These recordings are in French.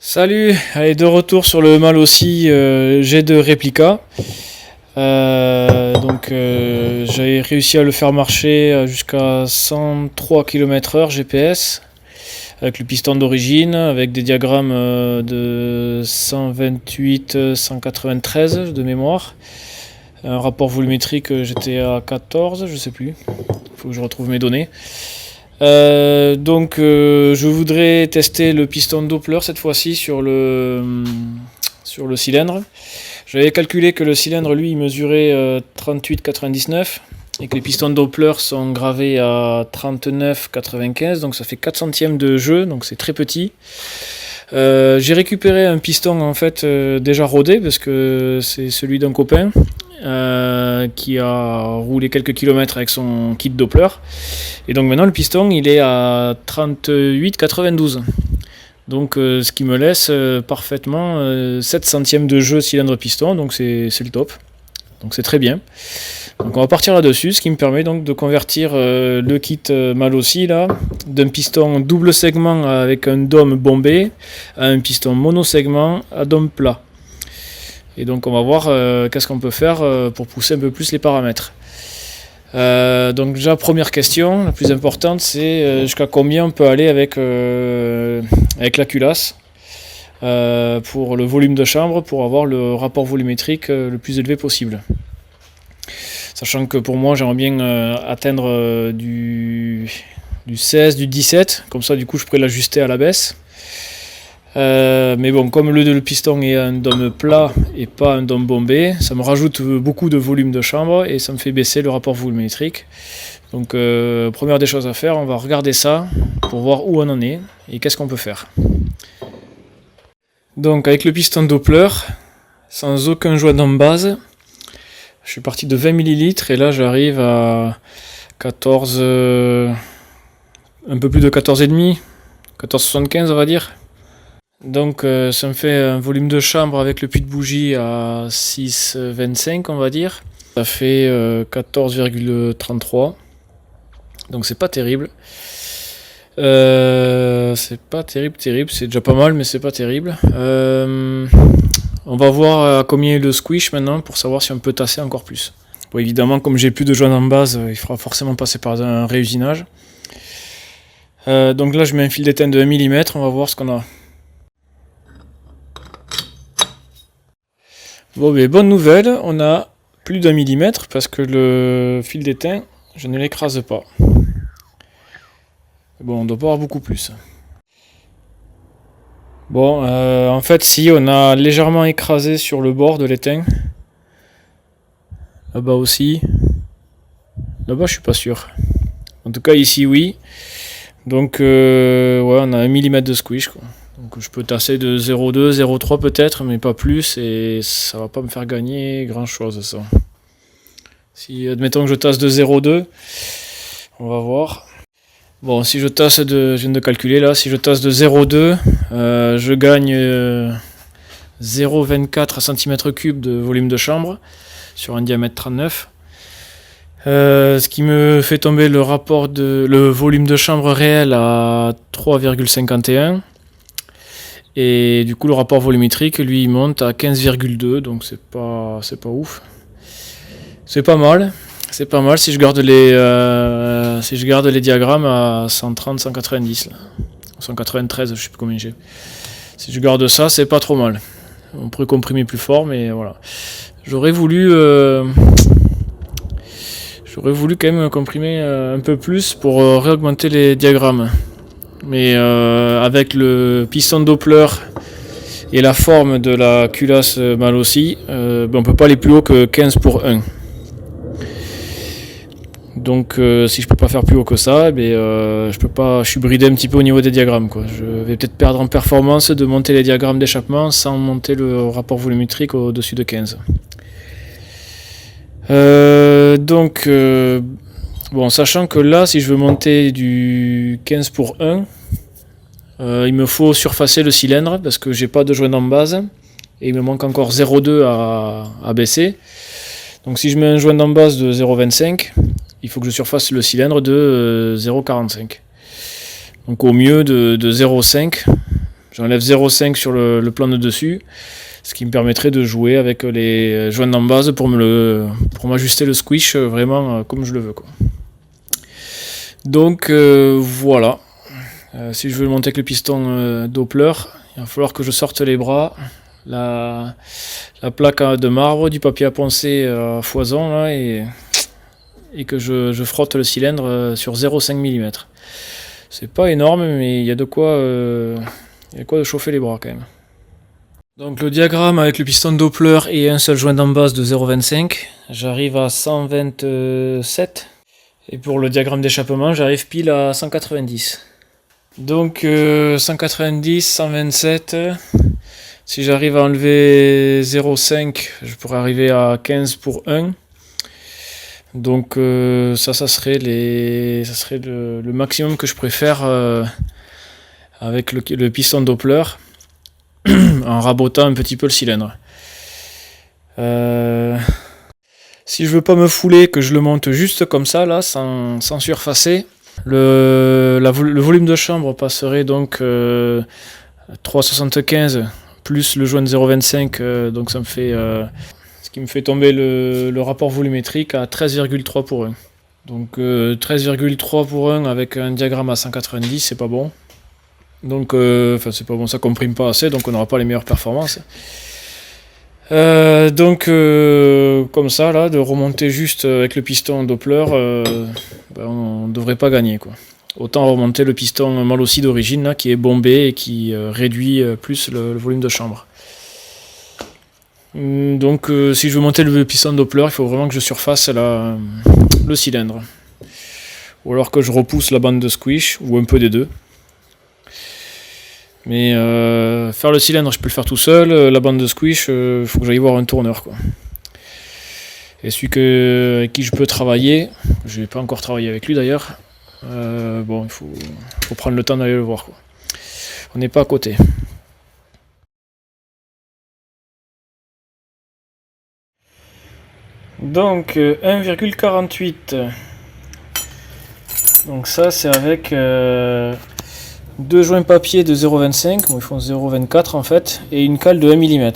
Salut, allez, de retour sur le Malossi G2 Replica. J'avais réussi à le faire marcher jusqu'à 103 km/h GPS avec le piston d'origine, avec des diagrammes de 128-193 de mémoire. Un rapport volumétrique, j'étais à 14, je sais plus. Il faut que je retrouve mes données. Je voudrais tester le piston Doppler cette fois-ci sur le cylindre. J'avais calculé que le cylindre lui il mesurait 38,99 et que les pistons Doppler sont gravés à 39,95, donc ça fait 4 centièmes de jeu, donc c'est très petit. J'ai récupéré un piston en fait déjà rodé parce que c'est celui d'un copain qui a roulé quelques kilomètres avec son kit Doppler, et donc maintenant le piston il est à 38,92, donc ce qui me laisse parfaitement 7 centièmes de jeu cylindre piston, donc c'est le top, donc c'est très bien. Donc on va partir là-dessus, ce qui me permet donc de convertir le kit Malossi là, d'un piston double segment avec un dôme bombé à un piston monosegment à dôme plat. Et donc on va voir qu'est-ce qu'on peut faire pour pousser un peu plus les paramètres. Donc déjà première question, la plus importante, c'est jusqu'à combien on peut aller avec la culasse pour le volume de chambre, pour avoir le rapport volumétrique le plus élevé possible. Sachant que pour moi j'aimerais bien atteindre du 16, du 17, comme ça du coup je pourrais l'ajuster à la baisse. Mais bon, comme le piston est un dôme plat et pas un dôme bombé, ça me rajoute beaucoup de volume de chambre et ça me fait baisser le rapport volumétrique. Donc première des choses à faire, on va regarder ça pour voir où on en est et qu'est-ce qu'on peut faire. Donc avec le piston Doppler, sans aucun joint de base, je suis parti de 20 ml et là j'arrive à 14, un peu plus de 14,5, 14,75 on va dire. Donc ça me fait un volume de chambre avec le puits de bougie à 6,25 on va dire. Ça fait 14,33. Donc c'est pas terrible. C'est pas terrible, c'est déjà pas mal mais c'est pas terrible. On va voir à combien est le squish maintenant pour savoir si on peut tasser encore plus. Bon, évidemment comme j'ai plus de joint en base, il faudra forcément passer par un réusinage. Donc là je mets un fil d'étain de 1 mm, on va voir ce qu'on a. Bon, mais bonne nouvelle, on a plus d'1 mm parce que le fil d'étain, je ne l'écrase pas. Bon, on doit pas avoir beaucoup plus. Bon, en fait, si, on a légèrement écrasé sur le bord de l'étain. Là-bas aussi. Là-bas, je suis pas sûr. En tout cas, ici, oui. Donc, ouais, on a 1 mm de squish, quoi. Donc je peux tasser de 0,2, 0,3 peut-être, mais pas plus, et ça va pas me faire gagner grand chose ça. Si admettons que je tasse de 0,2, on va voir. Bon, si je tasse je viens de calculer là, si je tasse de 0,2, je gagne 0,24 cm3 de volume de chambre sur un diamètre 39. Ce qui me fait tomber le volume de chambre réel à 3,51. Et du coup le rapport volumétrique lui il monte à 15,2, donc c'est pas ouf. C'est pas mal si je garde les diagrammes à 130, 190 là. 193, je sais plus combien j'ai. Si je garde ça, c'est pas trop mal. On pourrait comprimer plus fort, mais voilà. J'aurais voulu quand même comprimer un peu plus pour réaugmenter les diagrammes. Mais avec le piston Doppler et la forme de la culasse Malossi, on peut pas aller plus haut que 15 pour 1. Donc si je peux pas faire plus haut que ça, je peux pas. Je suis bridé un petit peu au niveau des diagrammes, quoi. Je vais peut-être perdre en performance de monter les diagrammes d'échappement sans monter le rapport volumétrique au-dessus de 15. Bon, sachant que là, si je veux monter du 15 pour 1, il me faut surfacer le cylindre parce que j'ai pas de joint en base et il me manque encore 0,2 à baisser. Donc si je mets un joint en base de 0,25, il faut que je surface le cylindre de 0,45. Donc au mieux de 0,5 J'enlève 0,5 sur le plan de dessus, ce qui me permettrait de jouer avec les joints d'en base pour m'ajuster le squish vraiment comme je le veux, quoi. Donc voilà. Si je veux le monter avec le piston Doppler, il va falloir que je sorte les bras, la plaque de marbre, du papier à poncer à foison là, et que je frotte le cylindre sur 0,5 mm. C'est pas énorme, mais il y a de quoi de chauffer les bras quand même. Donc le diagramme avec le piston Doppler et un seul joint d'en base de 0,25, j'arrive à 127. Et pour le diagramme d'échappement, j'arrive pile à 190. Donc 190, 127. Si j'arrive à enlever 0,5, je pourrais arriver à 15 pour 1. Donc ça serait le maximum que je préfère avec le piston Doppler en rabotant un petit peu le cylindre. Si je veux pas me fouler, que je le monte juste comme ça là, sans surfacer, le volume de chambre passerait donc 3,75 plus le joint de 0,25, donc ça me fait ce qui me fait tomber le rapport volumétrique à 13,3 pour 1. Donc 13,3 pour 1 avec un diagramme à 190, c'est pas bon. Donc c'est pas bon, ça comprime pas assez, donc on n'aura pas les meilleures performances. Comme ça là, de remonter juste avec le piston Doppler, on devrait pas gagner, quoi. Autant remonter le piston Malossi d'origine là, qui est bombé et qui réduit plus le volume de chambre. Donc si je veux monter le piston Doppler, il faut vraiment que je surface le cylindre. Ou alors que je repousse la bande de squish, ou un peu des deux. Mais faire le cylindre, je peux le faire tout seul. La bande de squish, il faut que j'aille voir un tourneur, quoi. Et celui avec qui je peux travailler, je n'ai pas encore travaillé avec lui d'ailleurs. Il faut prendre le temps d'aller le voir, quoi. On n'est pas à côté. Donc 1,48. Donc ça c'est avec deux joints papier de 0,25, ils font 0,24 en fait, et une cale de 1 mm.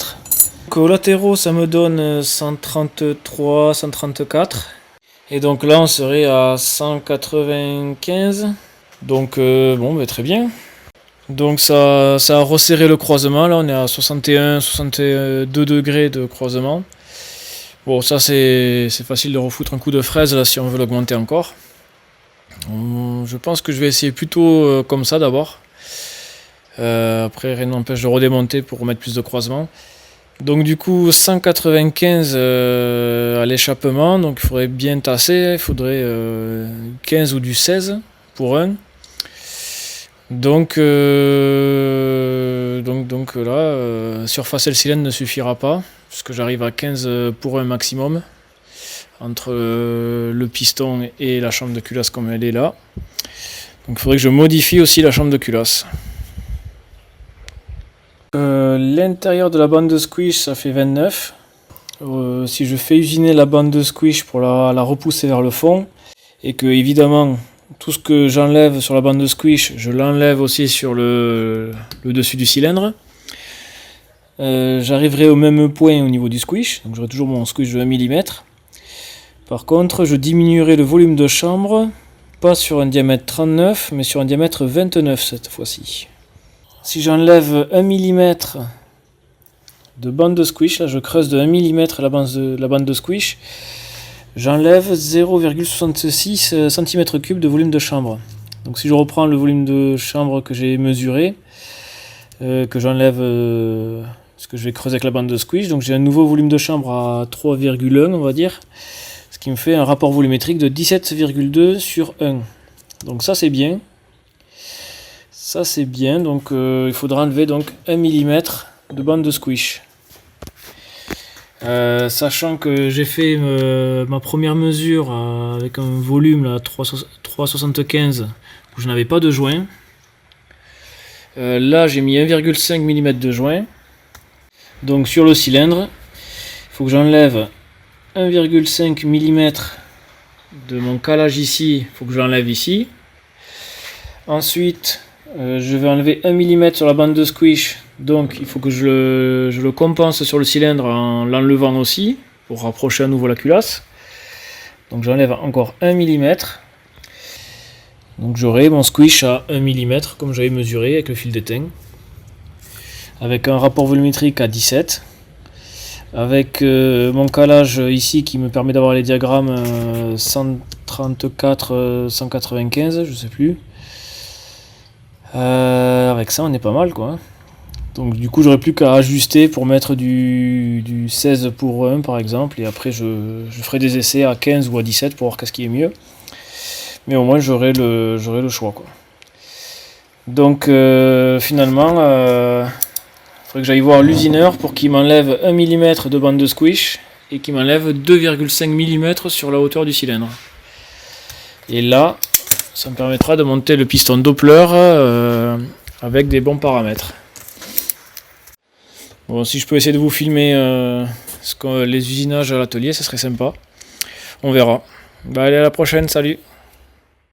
Donc aux latéraux ça me donne 133, 134. Et donc là on serait à 195. Donc très bien. Donc ça a resserré le croisement, là on est à 61, 62 degrés de croisement. Bon, ça c'est facile de refoutre un coup de fraise là si on veut l'augmenter encore. Je pense que je vais essayer plutôt comme ça d'abord. Après rien n'empêche de redémonter pour remettre plus de croisement. Donc du coup 195 à l'échappement, donc il faudrait bien tasser, il faudrait 15 ou du 16 pour 1. Donc là, surfacer le cylindre ne suffira pas, puisque j'arrive à 15 pour 1 maximum, entre le piston et la chambre de culasse comme elle est là. Donc il faudrait que je modifie aussi la chambre de culasse. L'intérieur de la bande de squish, ça fait 29. Si je fais usiner la bande de squish pour la repousser vers le fond, et que évidemment tout ce que j'enlève sur la bande de squish, je l'enlève aussi sur le dessus du cylindre, j'arriverai au même point au niveau du squish, donc j'aurai toujours mon squish de 1 mm. Par contre, je diminuerai le volume de chambre, pas sur un diamètre 39, mais sur un diamètre 29 cette fois-ci. Si j'enlève 1 mm de bande de squish, là je creuse de 1 mm la bande de squish, j'enlève 0,66 cm3 de volume de chambre. Donc si je reprends le volume de chambre que j'ai mesuré, que j'enlève ce que je vais creuser avec la bande de squish, donc j'ai un nouveau volume de chambre à 3,1 on va dire, ce qui me fait un rapport volumétrique de 17,2 sur 1. Donc ça c'est bien. Ça c'est bien, donc il faudra enlever donc 1 mm de bande de squish. Sachant que j'ai fait ma première mesure avec un volume là, 3,75 où je n'avais pas de joint. Là j'ai mis 1,5 mm de joint. Donc sur le cylindre, il faut que j'enlève 1,5 mm de mon calage ici, il faut que j'enlève ici. Ensuite Je vais enlever 1 mm sur la bande de squish, donc il faut que je le compense sur le cylindre en l'enlevant aussi, pour rapprocher à nouveau la culasse. Donc j'enlève encore 1 mm. Donc j'aurai mon squish à 1 mm comme j'avais mesuré avec le fil d'étain. Avec un rapport volumétrique à 17. Avec mon calage ici qui me permet d'avoir les diagrammes 134, 195, je sais plus. Avec ça on est pas mal quoi. Donc du coup j'aurai plus qu'à ajuster pour mettre du 16 pour 1 par exemple. Et après je ferai des essais à 15 ou à 17 pour voir qu'est-ce qui est mieux. Mais au moins j'aurai le choix quoi. Donc finalement il faudrait que j'aille voir l'usineur pour qu'il m'enlève 1 mm de bande de squish et qu'il m'enlève 2,5 mm sur la hauteur du cylindre. Et là, ça me permettra de monter le piston Doppler avec des bons paramètres. Bon, si je peux essayer de vous filmer les usinages à l'atelier, ça serait sympa. On verra. Bah, allez, à la prochaine, salut!